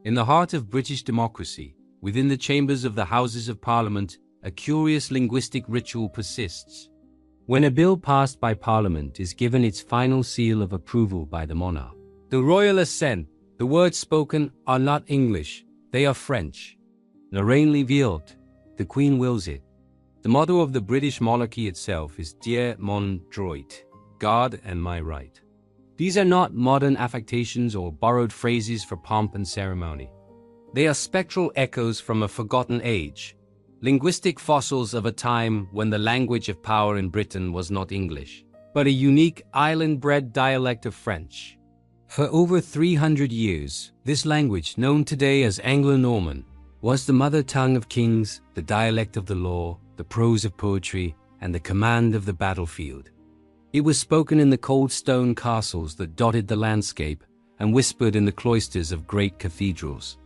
In the heart of British democracy, within the chambers of the Houses of Parliament, a curious linguistic ritual persists. When a bill passed by Parliament is given its final seal of approval by the monarch, the royal assent, the words spoken are not English, they are French. La reine le veut, the Queen wills it. The motto of the British monarchy itself is Dieu mon droit, God and my right. These are not modern affectations or borrowed phrases for pomp and ceremony. They are spectral echoes from a forgotten age, linguistic fossils of a time when the language of power in Britain was not English, but a unique island-bred dialect of French. For over 300 years, this language, known today as Anglo-Norman, was the mother tongue of kings, the dialect of the law, the prose of poetry, and the command of the battlefield. It was spoken in the cold stone castles that dotted the landscape and whispered in the cloisters of great cathedrals.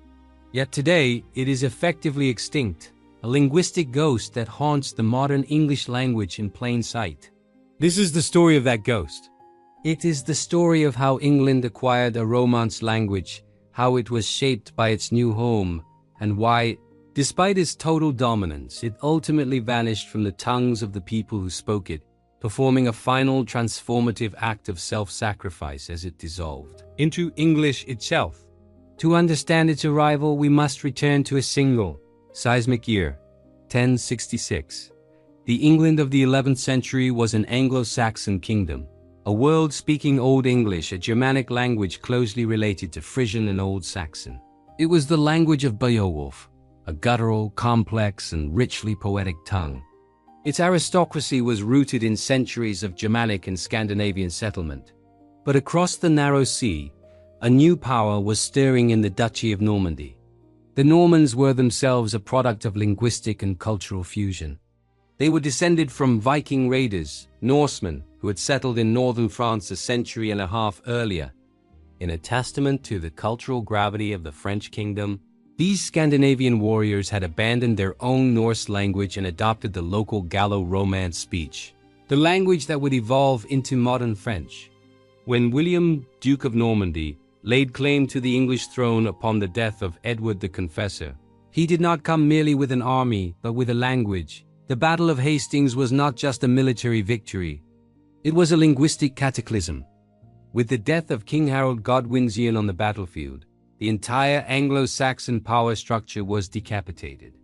Yet today, it is effectively extinct, a linguistic ghost that haunts the modern English language in plain sight. This is the story of that ghost. It is the story of how England acquired a Romance language, how it was shaped by its new home, and why, despite its total dominance, it ultimately vanished from the tongues of the people who spoke it, performing a final transformative act of self-sacrifice as it dissolved into English itself. To understand its arrival, we must return to a single, seismic year, 1066. The England of the 11th century was an Anglo-Saxon kingdom, a world-speaking Old English, a Germanic language closely related to Frisian and Old Saxon. It was the language of Beowulf, a guttural, complex, and richly poetic tongue. Its aristocracy was rooted in centuries of Germanic and Scandinavian settlement. But across the narrow sea, a new power was stirring in the Duchy of Normandy. The Normans were themselves a product of linguistic and cultural fusion. They were descended from Viking raiders, Norsemen, who had settled in northern France a century and a half earlier. In a testament to the cultural gravity of the French kingdom, these Scandinavian warriors had abandoned their own Norse language and adopted the local Gallo-Romance speech, the language that would evolve into modern French. When William, Duke of Normandy, laid claim to the English throne upon the death of Edward the Confessor, he did not come merely with an army, but with a language. The Battle of Hastings was not just a military victory. It was a linguistic cataclysm. With the death of King Harold Godwinsian on the battlefield, the entire Anglo-Saxon power structure was decapitated.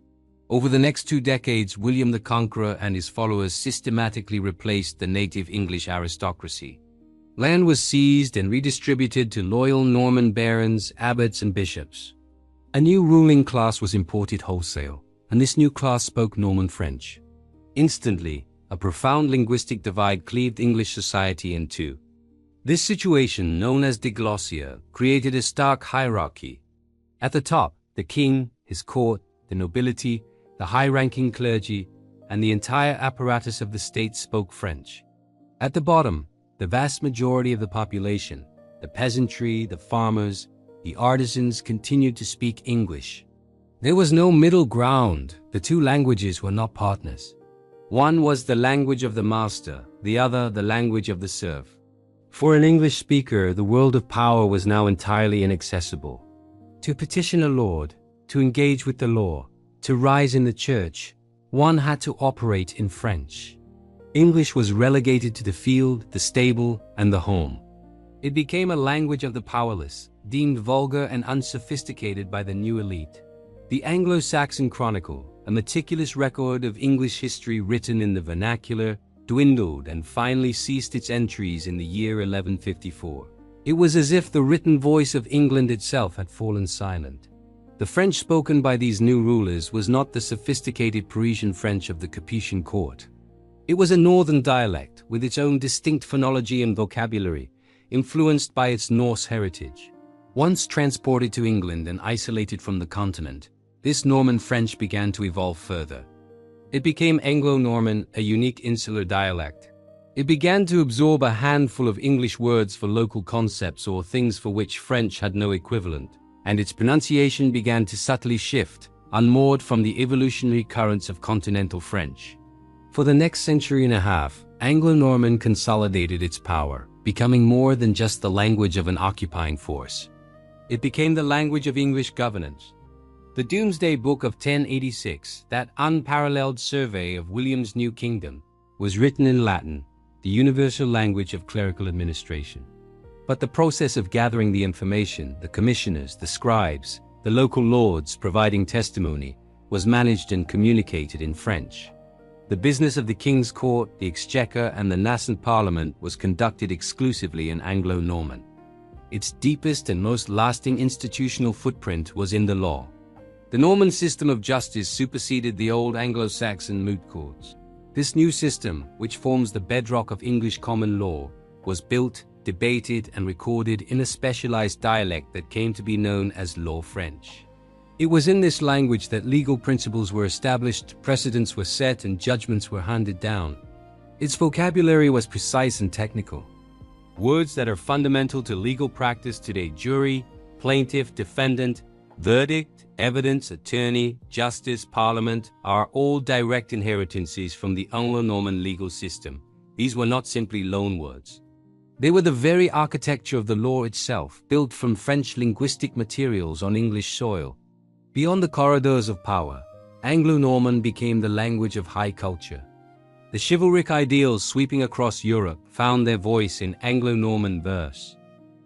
Over the next 2 decades, William the Conqueror and his followers systematically replaced the native English aristocracy. Land was seized and redistributed to loyal Norman barons, abbots, and bishops. A new ruling class was imported wholesale, and this new class spoke Norman French. Instantly, a profound linguistic divide cleaved English society in two. This situation, known as diglossia, created a stark hierarchy. At the top, the king, his court, the nobility, the high-ranking clergy, and the entire apparatus of the state spoke French. At the bottom, the vast majority of the population, the peasantry, the farmers, the artisans continued to speak English. There was no middle ground. The two languages were not partners. One was the language of the master, the other the language of the serf. For an English speaker, the world of power was now entirely inaccessible. To petition a lord, to engage with the law, to rise in the church, one had to operate in French. English was relegated to the field, the stable, and the home. It became a language of the powerless, deemed vulgar and unsophisticated by the new elite. The Anglo-Saxon Chronicle, a meticulous record of English history written in the vernacular, dwindled and finally ceased its entries in the year 1154. It was as if the written voice of England itself had fallen silent. The French spoken by these new rulers was not the sophisticated Parisian French of the Capetian court. It was a northern dialect with its own distinct phonology and vocabulary, influenced by its Norse heritage. Once transported to England and isolated from the continent, this Norman French began to evolve further. It became Anglo-Norman, a unique insular dialect. It began to absorb a handful of English words for local concepts or things for which French had no equivalent, and its pronunciation began to subtly shift, unmoored from the evolutionary currents of continental French. For the next century and a half, Anglo-Norman consolidated its power, becoming more than just the language of an occupying force. It became the language of English governance. The Domesday Book of 1086, that unparalleled survey of William's new kingdom, was written in Latin, the universal language of clerical administration. But the process of gathering the information, the commissioners, the scribes, the local lords providing testimony, was managed and communicated in French. The business of the King's Court, the Exchequer, and the nascent Parliament was conducted exclusively in Anglo-Norman. Its deepest and most lasting institutional footprint was in the law. The Norman system of justice superseded the old Anglo-Saxon moot courts. This new system, which forms the bedrock of English common law, was built, debated, and recorded in a specialized dialect that came to be known as Law French. It was in this language that legal principles were established, precedents were set, and judgments were handed down. Its vocabulary was precise and technical. Words that are fundamental to legal practice today: jury, plaintiff, defendant, verdict, evidence, attorney, justice, parliament, are all direct inheritances from the Anglo-Norman legal system. These were not simply loan words. They were the very architecture of the law itself, built from French linguistic materials on English soil. Beyond the corridors of power, Anglo-Norman became the language of high culture. The chivalric ideals sweeping across Europe found their voice in Anglo-Norman verse.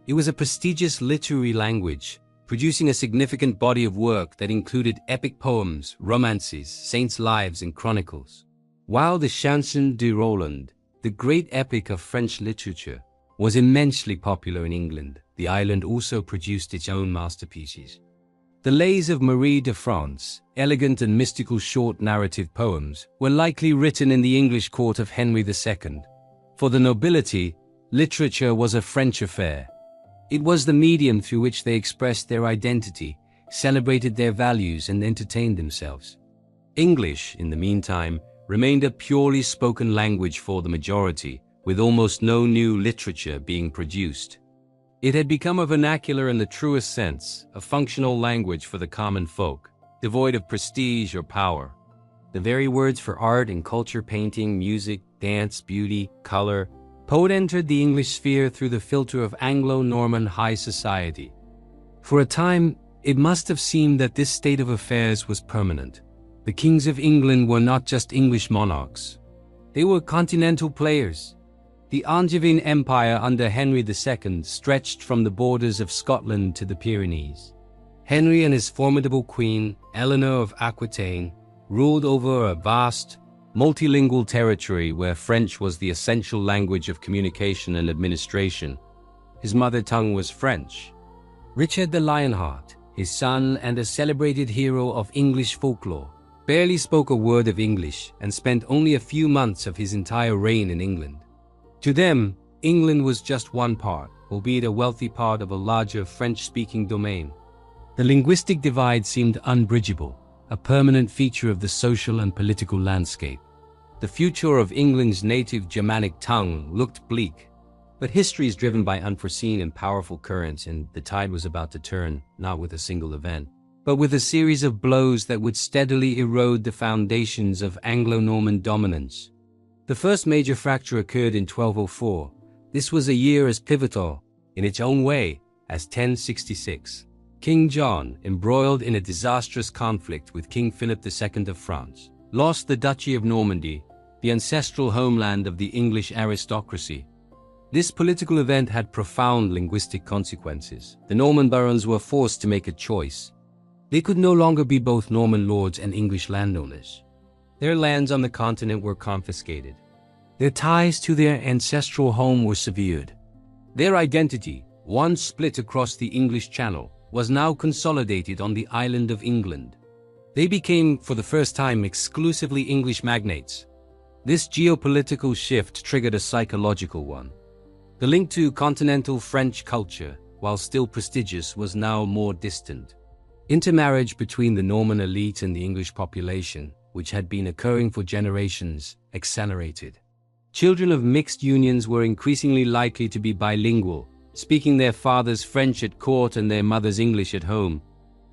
It was a prestigious literary language, producing a significant body of work that included epic poems, romances, saints' lives, and chronicles. While the Chanson de Roland, the great epic of French literature, was immensely popular in England, the island also produced its own masterpieces. The Lays of Marie de France, elegant and mystical short narrative poems, were likely written in the English court of Henry II. For the nobility, literature was a French affair. It was the medium through which they expressed their identity, celebrated their values, and entertained themselves. English, in the meantime, remained a purely spoken language for the majority, with almost no new literature being produced. It had become a vernacular in the truest sense, a functional language for the common folk, devoid of prestige or power. The very words for art and culture, painting, music, dance, beauty, color, poet entered the English sphere through the filter of Anglo-Norman high society. For a time, it must have seemed that this state of affairs was permanent. The kings of England were not just English monarchs. They were continental players. The Angevin Empire under Henry II stretched from the borders of Scotland to the Pyrenees. Henry and his formidable queen, Eleanor of Aquitaine, ruled over a vast, multilingual territory where French was the essential language of communication and administration. His mother tongue was French. Richard the Lionheart, his son and a celebrated hero of English folklore, barely spoke a word of English and spent only a few months of his entire reign in England. To them, England was just one part, albeit a wealthy part of a larger French-speaking domain. The linguistic divide seemed unbridgeable, a permanent feature of the social and political landscape. The future of England's native Germanic tongue looked bleak, but history is driven by unforeseen and powerful currents, and the tide was about to turn, not with a single event, but with a series of blows that would steadily erode the foundations of Anglo-Norman dominance. The first major fracture occurred in 1204. This was a year as pivotal, in its own way, as 1066. King John, embroiled in a disastrous conflict with King Philip II of France, lost the Duchy of Normandy, the ancestral homeland of the English aristocracy. This political event had profound linguistic consequences. The Norman barons were forced to make a choice. They could no longer be both Norman lords and English landowners. Their lands on the continent were confiscated. Their ties to their ancestral home were severed. Their identity, once split across the English Channel, was now consolidated on the island of England. They became, for the first time, exclusively English magnates. This geopolitical shift triggered a psychological one. The link to continental French culture, while still prestigious, was now more distant. Intermarriage between the Norman elite and the English population, which had been occurring for generations, accelerated. Children of mixed unions were increasingly likely to be bilingual, speaking their father's French at court and their mother's English at home.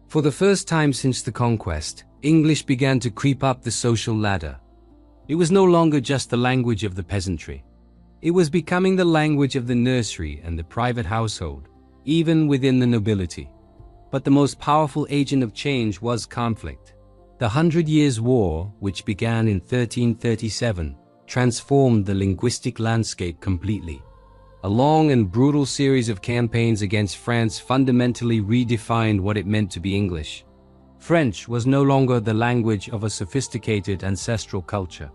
For the first time since the Conquest, English began to creep up the social ladder. It was no longer just the language of the peasantry. It was becoming the language of the nursery and the private household, even within the nobility. But the most powerful agent of change was conflict. The Hundred Years' War, which began in 1337, transformed the linguistic landscape completely. A long and brutal series of campaigns against France fundamentally redefined what it meant to be English. French was no longer the language of a sophisticated ancestral culture.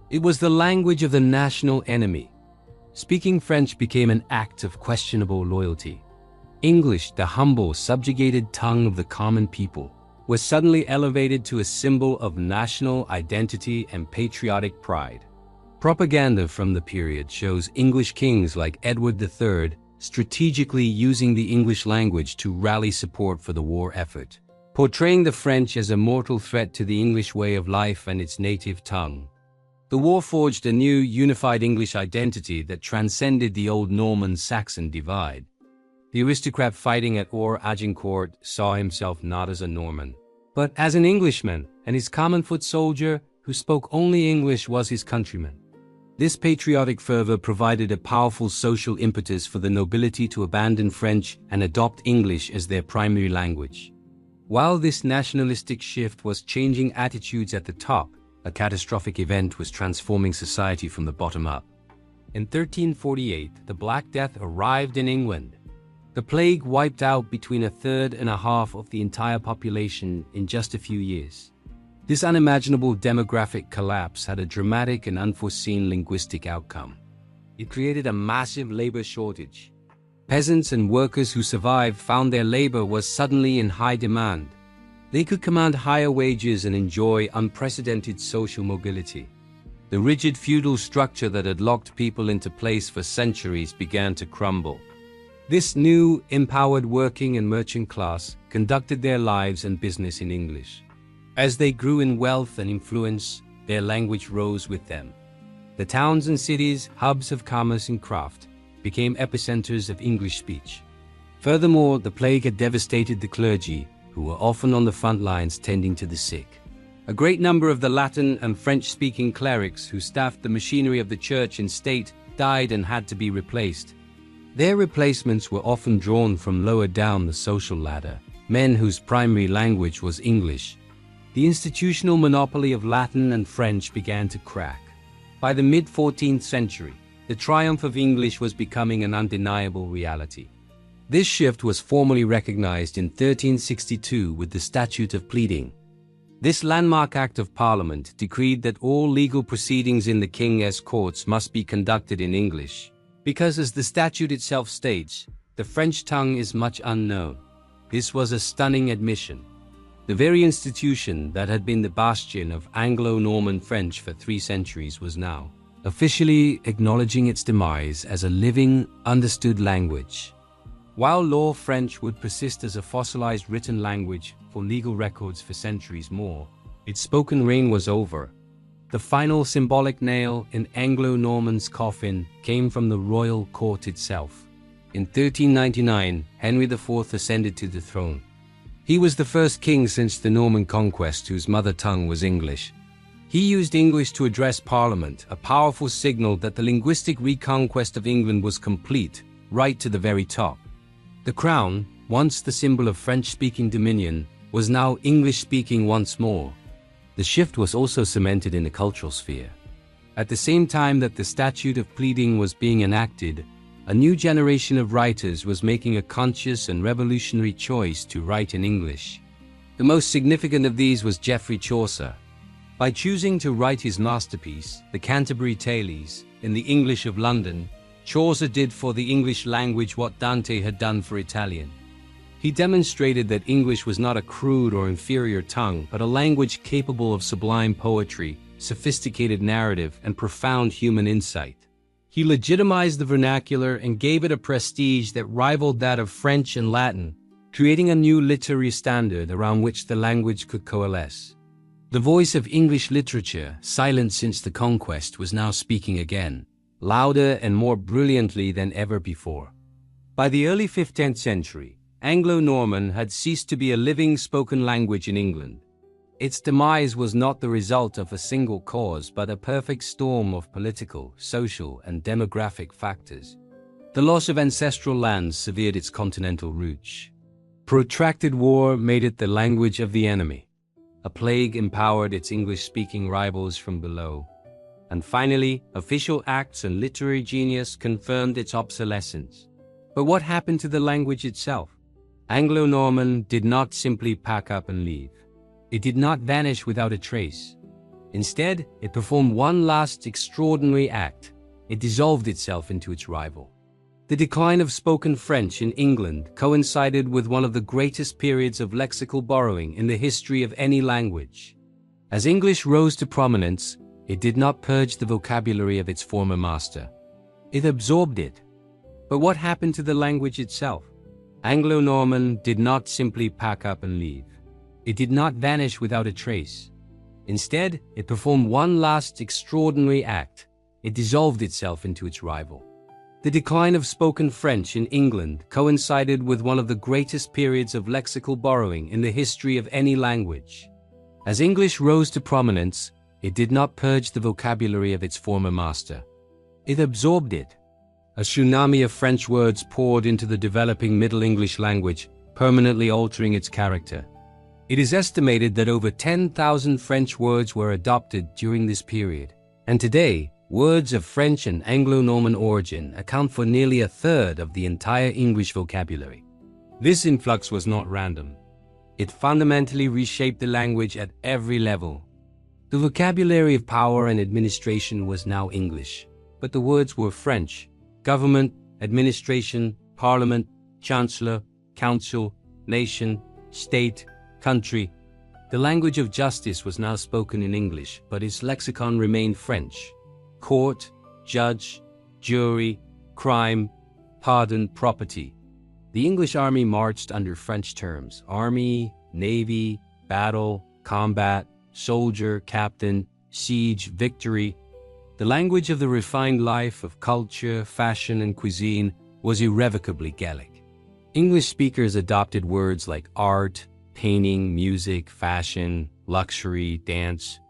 It was the language of the national enemy. Speaking French became an act of questionable loyalty. English, the humble, subjugated tongue of the common people, was suddenly elevated to a symbol of national identity and patriotic pride. Propaganda from the period shows English kings like Edward III strategically using the English language to rally support for the war effort, portraying the French as a mortal threat to the English way of life and its native tongue. The war forged a new, unified English identity that transcended the old Norman-Saxon divide. The aristocrat fighting at Agincourt saw himself not as a Norman, but as an Englishman, and his common foot soldier who spoke only English was his countryman. This patriotic fervor provided a powerful social impetus for the nobility to abandon French and adopt English as their primary language. While this nationalistic shift was changing attitudes at the top, a catastrophic event was transforming society from the bottom up. In 1348, the Black Death arrived in England. The plague wiped out between a third and a half of the entire population in just a few years. This unimaginable demographic collapse had a dramatic and unforeseen linguistic outcome. It created a massive labor shortage. Peasants and workers who survived found their labor was suddenly in high demand. They could command higher wages and enjoy unprecedented social mobility. The rigid feudal structure that had locked people into place for centuries began to crumble. This new, empowered working and merchant class conducted their lives and business in English. As they grew in wealth and influence, their language rose with them. The towns and cities, hubs of commerce and craft, became epicenters of English speech. Furthermore, the plague had devastated the clergy, who were often on the front lines tending to the sick. A great number of the Latin and French-speaking clerics who staffed the machinery of the church and state died and had to be replaced. Their replacements were often drawn from lower down the social ladder, men whose primary language was English. The institutional monopoly of Latin and French began to crack. By the mid-14th century, the triumph of English was becoming an undeniable reality. This shift was formally recognized in 1362 with the Statute of Pleading. This landmark act of Parliament decreed that all legal proceedings in the King's courts must be conducted in English, because, as the statute itself states, the French tongue is much unknown. This was a stunning admission. The very institution that had been the bastion of Anglo-Norman French for 3 centuries was now officially acknowledging its demise as a living, understood language. While law French would persist as a fossilized written language for legal records for centuries more, its spoken reign was over. The final symbolic nail in Anglo-Norman's coffin came from the royal court itself. In 1399, Henry IV ascended to the throne. He was the first king since the Norman Conquest whose mother tongue was English. He used English to address Parliament, a powerful signal that the linguistic reconquest of England was complete, right to the very top. The crown, once the symbol of French-speaking dominion, was now English-speaking once more. The shift was also cemented in the cultural sphere. At the same time that the Statute of Pleading was being enacted, a new generation of writers was making a conscious and revolutionary choice to write in English. The most significant of these was Geoffrey Chaucer. By choosing to write his masterpiece, the Canterbury Tales, in the English of London, Chaucer did for the English language what Dante had done for Italian. He demonstrated that English was not a crude or inferior tongue, but a language capable of sublime poetry, sophisticated narrative, and profound human insight. He legitimized the vernacular and gave it a prestige that rivaled that of French and Latin, creating a new literary standard around which the language could coalesce. The voice of English literature, silent since the Conquest, was now speaking again, louder and more brilliantly than ever before. By the early 15th century, Anglo-Norman had ceased to be a living spoken language in England. Its demise was not the result of a single cause, but a perfect storm of political, social, and demographic factors. The loss of ancestral lands severed its continental roots. protracted war made it the language of the enemy. A plague empowered its English-speaking rivals from below. And finally, official acts and literary genius confirmed its obsolescence. But what happened to the language itself? Anglo-Norman did not simply pack up and leave. It did not vanish without a trace. Instead, it performed one last extraordinary act. It dissolved itself into its rival. The decline of spoken French in England coincided with one of the greatest periods of lexical borrowing in the history of any language. As English rose to prominence, it did not purge the vocabulary of its former master. It absorbed it. But what happened to the language itself? Anglo-Norman did not simply pack up and leave. It did not vanish without a trace. Instead, it performed one last extraordinary act. It dissolved itself into its rival. The decline of spoken French in England coincided with one of the greatest periods of lexical borrowing in the history of any language. As English rose to prominence, it did not purge the vocabulary of its former master. It absorbed it. A tsunami of French words poured into the developing Middle English language, permanently altering its character. It is estimated that over 10,000 French words were adopted during this period, and today, words of French and Anglo-Norman origin account for nearly a third of the entire English vocabulary. This influx was not random. It fundamentally reshaped the language at every level. The vocabulary of power and administration was now English, but the words were French: government, administration, parliament, chancellor, council, nation, state, country. The language of justice was now spoken in English, but its lexicon remained French. Court, judge, jury, crime, pardon, property. The English army marched under French terms: army, navy, battle, combat, soldier, captain, siege, victory. The language of the refined life of culture, fashion, and cuisine was irrevocably Gaelic. English speakers adopted words like art, painting, music, fashion, luxury, dance.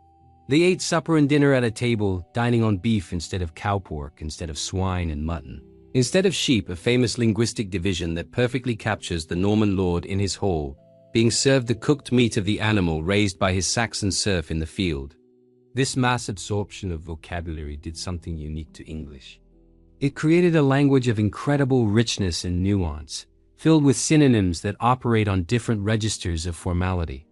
They ate supper and dinner at a table, dining on beef instead of cow pork, instead of swine and mutton. Instead of sheep, a famous linguistic division that perfectly captures the Norman lord in his hall, being served the cooked meat of the animal raised by his Saxon serf in the field. This mass absorption of vocabulary did something unique to English. It created a language of incredible richness and nuance, filled with synonyms that operate on different registers of formality.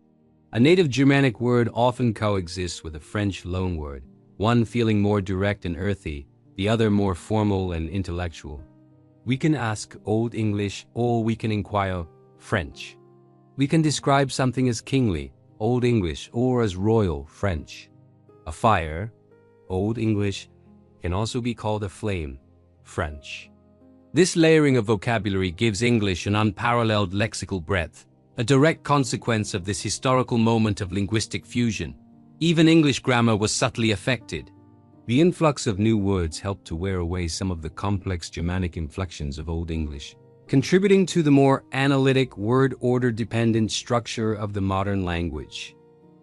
A native Germanic word often coexists with a French loanword, one feeling more direct and earthy, the other more formal and intellectual. We can ask Old English, or we can inquire French. We can describe something as kingly, Old English, or as royal, French. A fire, Old English, can also be called a flame, French. This layering of vocabulary gives English an unparalleled lexical breadth, a direct consequence of this historical moment of linguistic fusion. Even English grammar was subtly affected. The influx of new words helped to wear away some of the complex Germanic inflections of Old English, contributing to the more analytic, word-order-dependent structure of the modern language.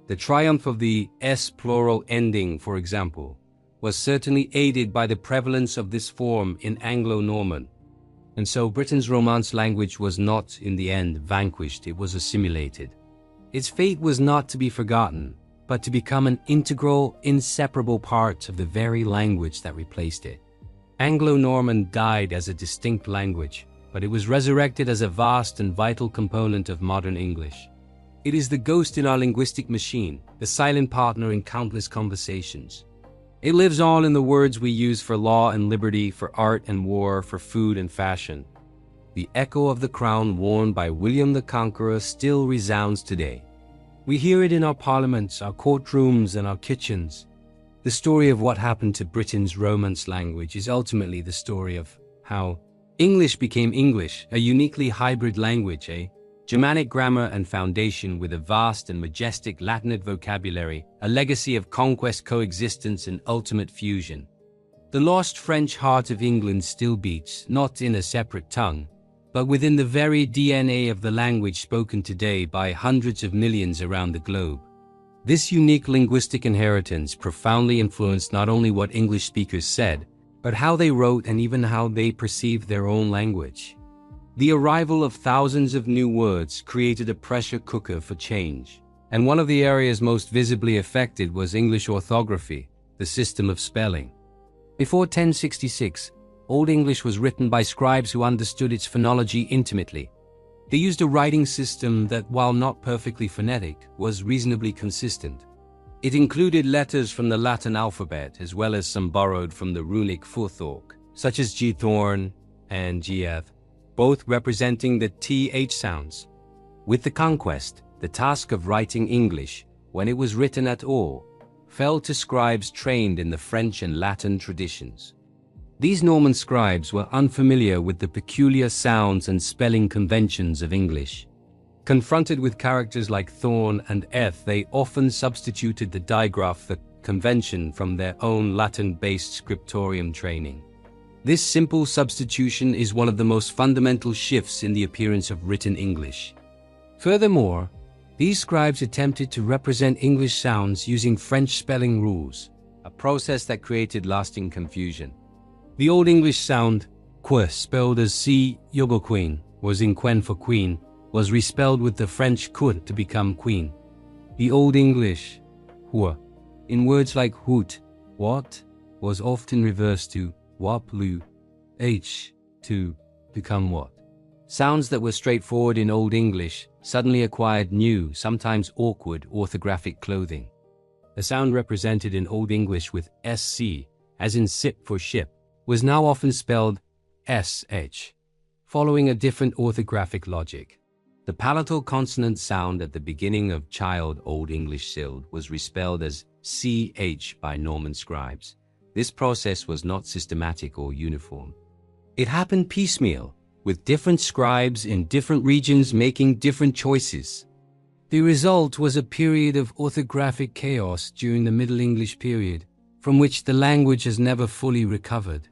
The triumph of the S plural ending, for example, was certainly aided by the prevalence of this form in Anglo-Norman. And so Britain's Romance language was not, in the end, vanquished, it was assimilated. Its fate was not to be forgotten, but to become an integral, inseparable part of the very language that replaced it. Anglo-Norman died as a distinct language, but it was resurrected as a vast and vital component of modern English. It is the ghost in our linguistic machine, the silent partner in countless conversations. It lives on in the words we use for law and liberty, for art and war, for food and fashion. The echo of the crown worn by William the Conqueror still resounds today. We hear it in our parliaments, our courtrooms, and our kitchens. The story of what happened to Britain's Romance language is ultimately the story of how English became English, a uniquely hybrid language, Germanic grammar and foundation with a vast and majestic Latinate vocabulary, a legacy of conquest, coexistence, and ultimate fusion. The lost French heart of England still beats, not in a separate tongue, but within the very DNA of the language spoken today by hundreds of millions around the globe. This unique linguistic inheritance profoundly influenced not only what English speakers said, but how they wrote and even how they perceived their own language. The arrival of thousands of new words created a pressure cooker for change, and one of the areas most visibly affected was English orthography, the system of spelling. Before 1066, Old English was written by scribes who understood its phonology intimately. They used a writing system that, while not perfectly phonetic, was reasonably consistent. It included letters from the Latin alphabet as well as some borrowed from the runic Futhorc, such as G-Thorn and Gf, both representing the th sounds. With the Conquest, the task of writing English, when it was written at all, fell to scribes trained in the French and Latin traditions. These Norman scribes were unfamiliar with the peculiar sounds and spelling conventions of English. Confronted with characters like thorn and eth, they often substituted the digraph, the convention, from their own Latin-based scriptorium training. This simple substitution is one of the most fundamental shifts in the appearance of written English. Furthermore, these scribes attempted to represent English sounds using French spelling rules, a process that created lasting confusion. The Old English sound que, spelled as c yogo queen, was in quen for queen, was respelled with the French could to become queen. The Old English hua, in words like hoot, what, was often reversed to wap lu, h, to become what. Sounds that were straightforward in Old English suddenly acquired new, sometimes awkward, orthographic clothing. The sound represented in Old English with sc, as in sip for ship, was now often spelled sh, following a different orthographic logic. The palatal consonant sound at the beginning of Child Old English Sild was respelled as ch by Norman scribes. This process was not systematic or uniform. It happened piecemeal, with different scribes in different regions making different choices. The result was a period of orthographic chaos during the Middle English period, from which the language has never fully recovered.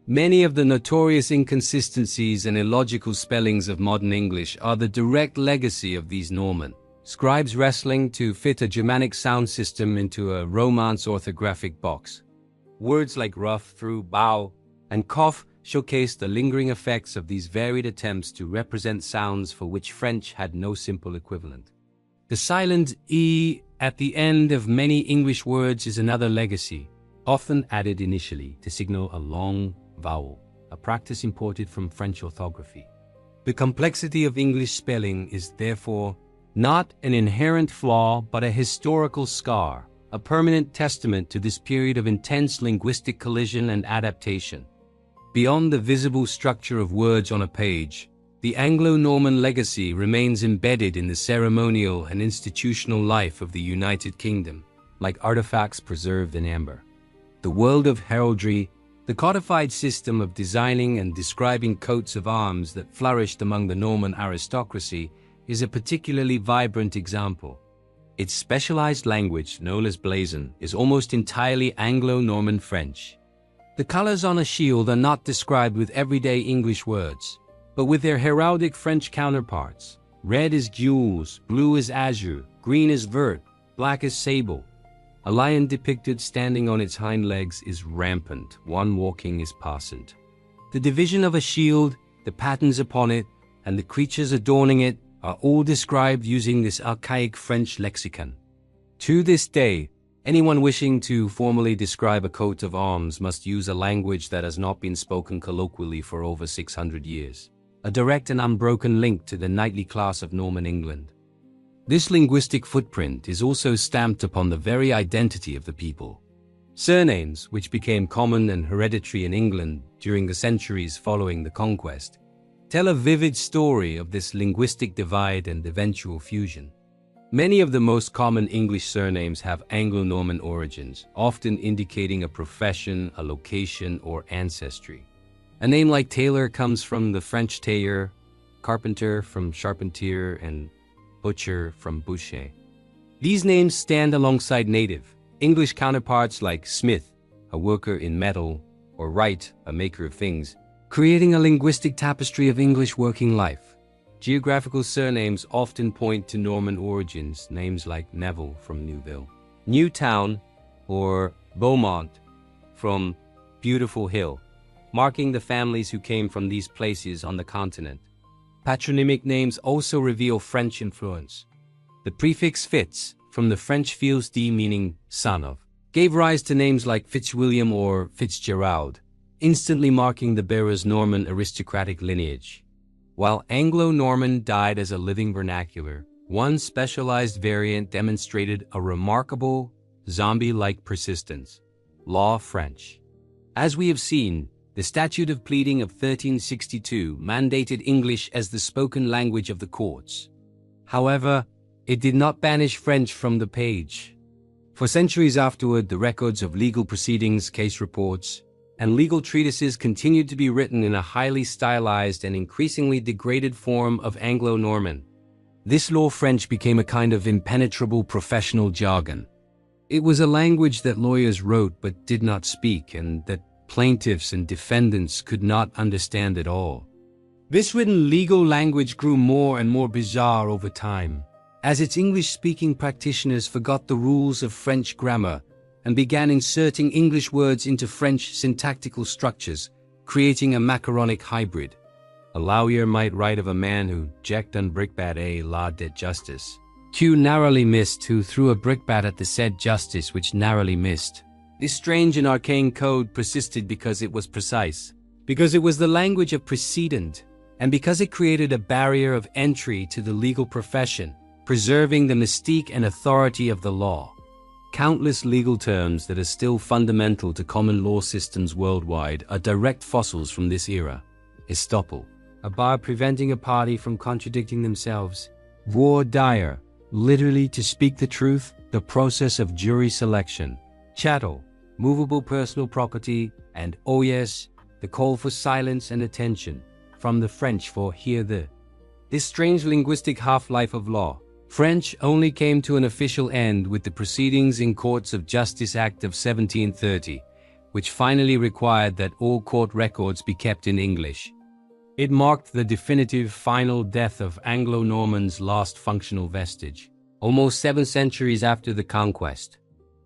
Many of the notorious inconsistencies and illogical spellings of modern English are the direct legacy of these Norman scribes wrestling to fit a Germanic sound system into a Romance orthographic box. Words like rough, through, bow, and cough showcase the lingering effects of these varied attempts to represent sounds for which French had no simple equivalent. The silent e at the end of many English words is another legacy, often added initially to signal a long vowel, a practice imported from French orthography. The complexity of English spelling is therefore not an inherent flaw but a historical scar, a permanent testament to this period of intense linguistic collision and adaptation. Beyond the visible structure of words on a page, the Anglo-Norman legacy remains embedded in the ceremonial and institutional life of the United Kingdom, like artifacts preserved in amber. The world of heraldry, the codified system of designing and describing coats of arms that flourished among the Norman aristocracy, is a particularly vibrant example. Its specialized language, known as blazon, is almost entirely Anglo-Norman French. The colors on a shield are not described with everyday English words, but with their heraldic French counterparts. Red is gules, blue is azure, green is vert, black is sable. A lion depicted standing on its hind legs is rampant, one walking is passant. The division of a shield, the patterns upon it, and the creatures adorning it are all described using this archaic French lexicon. To this day, anyone wishing to formally describe a coat of arms must use a language that has not been spoken colloquially for over 600 years, a direct and unbroken link to the knightly class of Norman England. This linguistic footprint is also stamped upon the very identity of the people. Surnames, which became common and hereditary in England during the centuries following the Conquest, tell a vivid story of this linguistic divide and eventual fusion. Many of the most common English surnames have Anglo-Norman origins, often indicating a profession, a location, or ancestry. A name like Taylor comes from the French tailleur, carpenter from charpentier, and butcher from boucher. These names stand alongside native English counterparts like Smith, a worker in metal, or Wright, a maker of things, creating a linguistic tapestry of English working life. Geographical surnames often point to Norman origins, names like Neville from Newville, Newtown, or Beaumont from Beautiful Hill, marking the families who came from these places on the continent. Patronymic names also reveal French influence. The prefix Fitz, from the French fils de meaning son of, gave rise to names like Fitzwilliam or Fitzgerald, instantly marking the bearer's Norman aristocratic lineage. While Anglo-Norman died as a living vernacular, one specialized variant demonstrated a remarkable, zombie-like persistence: Law French. As we have seen, the Statute of Pleading of 1362 mandated English as the spoken language of the courts. However, it did not banish French from the page. For centuries afterward, the records of legal proceedings, case reports, and legal treatises continued to be written in a highly stylized and increasingly degraded form of Anglo-Norman. This Law French became a kind of impenetrable professional jargon. It was a language that lawyers wrote but did not speak, and that plaintiffs and defendants could not understand at all. This written legal language grew more and more bizarre over time, as its English-speaking practitioners forgot the rules of French grammar and began inserting English words into French syntactical structures, creating a macaronic hybrid. A lawyer might write of a man who jecked un brickbat a la de justice. Q narrowly missed, who threw a brickbat at the said justice which narrowly missed. This strange and arcane code persisted because it was precise, because it was the language of precedent, and because it created a barrier of entry to the legal profession, preserving the mystique and authority of the law. Countless legal terms that are still fundamental to common law systems worldwide are direct fossils from this era. Estoppel, a bar preventing a party from contradicting themselves. Voir dire, literally to speak the truth, the process of jury selection. Chattel, movable personal property, and oh yes, the call for silence and attention, from the French for hear the. This strange linguistic half-life of law, French, only came to an official end with the Proceedings in Courts of Justice Act of 1730, which finally required that all court records be kept in English. It marked the definitive final death of Anglo-Norman's last functional vestige, almost 7 centuries after the Conquest.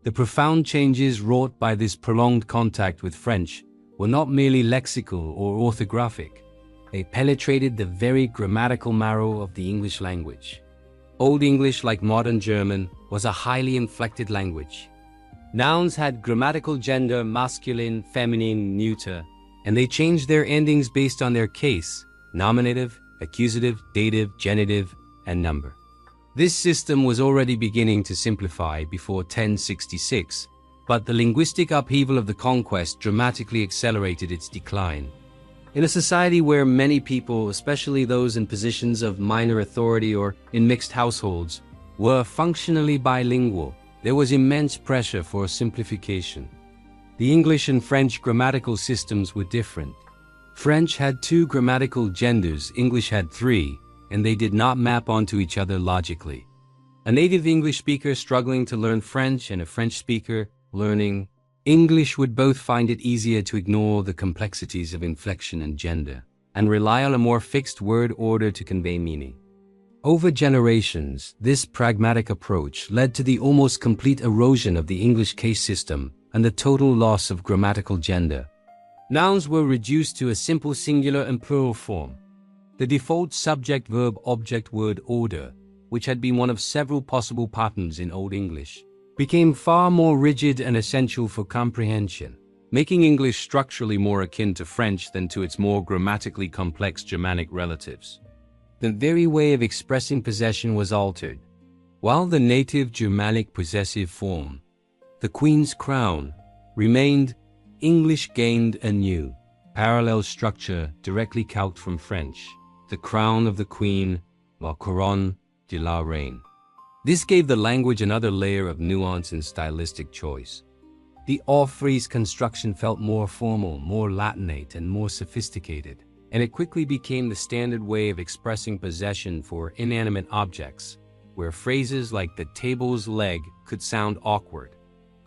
The profound changes wrought by this prolonged contact with French were not merely lexical or orthographic. They penetrated the very grammatical marrow of the English language. Old English, like modern German, was a highly inflected language. Nouns had grammatical gender, masculine, feminine, neuter, and they changed their endings based on their case: nominative, accusative, dative, genitive, and number. This system was already beginning to simplify before 1066, but the linguistic upheaval of the Conquest dramatically accelerated its decline. In a society where many people, especially those in positions of minor authority or in mixed households, were functionally bilingual, there was immense pressure for simplification. The English and French grammatical systems were different. French had 2 grammatical genders, English had 3, and they did not map onto each other logically. A native English speaker struggling to learn French and a French speaker learning English would both find it easier to ignore the complexities of inflection and gender, and rely on a more fixed word order to convey meaning. Over generations, this pragmatic approach led to the almost complete erosion of the English case system and the total loss of grammatical gender. Nouns were reduced to a simple singular and plural form. The default subject-verb-object-word order, which had been one of several possible patterns in Old English, became far more rigid and essential for comprehension, making English structurally more akin to French than to its more grammatically complex Germanic relatives. The very way of expressing possession was altered. While the native Germanic possessive form, the Queen's crown, remained, English gained a new, parallel structure directly calqued from French: the crown of the Queen, la couronne de la reine. This gave the language another layer of nuance and stylistic choice. The off-frieze construction felt more formal, more Latinate, and more sophisticated, and it quickly became the standard way of expressing possession for inanimate objects, where phrases like the table's leg could sound awkward.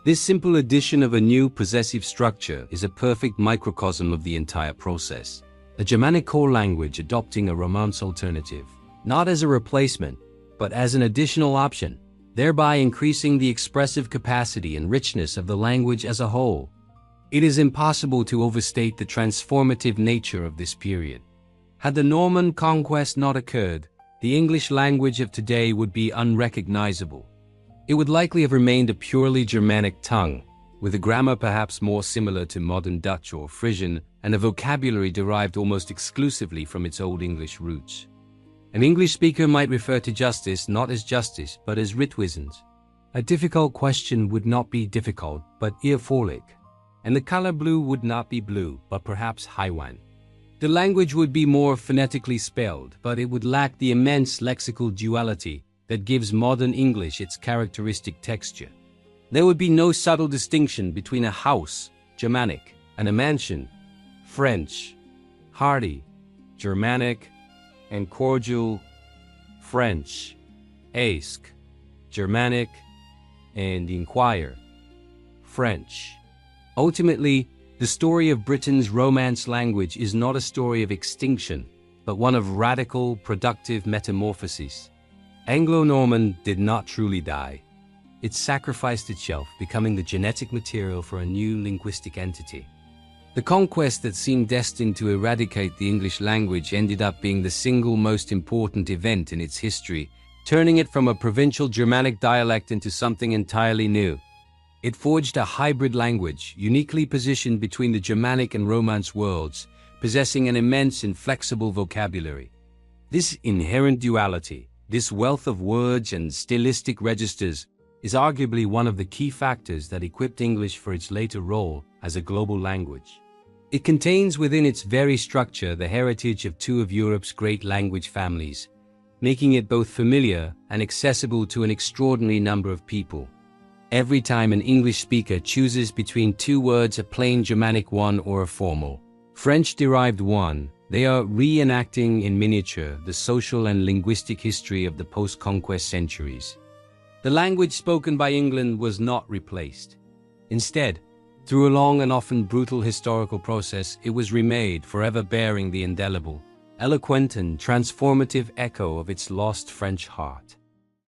This simple addition of a new possessive structure is a perfect microcosm of the entire process. A Germanic core language adopting a Romance alternative, not as a replacement, but as an additional option, thereby increasing the expressive capacity and richness of the language as a whole. It is impossible to overstate the transformative nature of this period. Had the Norman conquest not occurred, the English language of today would be unrecognizable. It would likely have remained a purely Germanic tongue, with a grammar perhaps more similar to modern Dutch or Frisian, and a vocabulary derived almost exclusively from its Old English roots. An English speaker might refer to justice not as justice, but as writwissens. A difficult question would not be difficult, but eervoorlijk. And the color blue would not be blue, but perhaps Haiwan. The language would be more phonetically spelled, but it would lack the immense lexical duality that gives modern English its characteristic texture. There would be no subtle distinction between a house, Germanic, and a mansion, French, hearty, Germanic, and cordial, French, ask, Germanic, and inquire, French. Ultimately, the story of Britain's Romance language is not a story of extinction, but one of radical, productive metamorphosis. Anglo-Norman did not truly die. It sacrificed itself, becoming the genetic material for a new linguistic entity. The conquest that seemed destined to eradicate the English language ended up being the single most important event in its history, turning it from a provincial Germanic dialect into something entirely new. It forged a hybrid language, uniquely positioned between the Germanic and Romance worlds, possessing an immense and flexible vocabulary. This inherent duality, this wealth of words and stylistic registers, is arguably one of the key factors that equipped English for its later role as a global language. It contains within its very structure the heritage of two of Europe's great language families, making it both familiar and accessible to an extraordinary number of people. Every time an English speaker chooses between two words, a plain Germanic one or a formal, French-derived one, they are reenacting in miniature the social and linguistic history of the post-conquest centuries. The language spoken by England was not replaced. Instead, through a long and often brutal historical process, it was remade, forever bearing the indelible, eloquent and transformative echo of its lost French heart.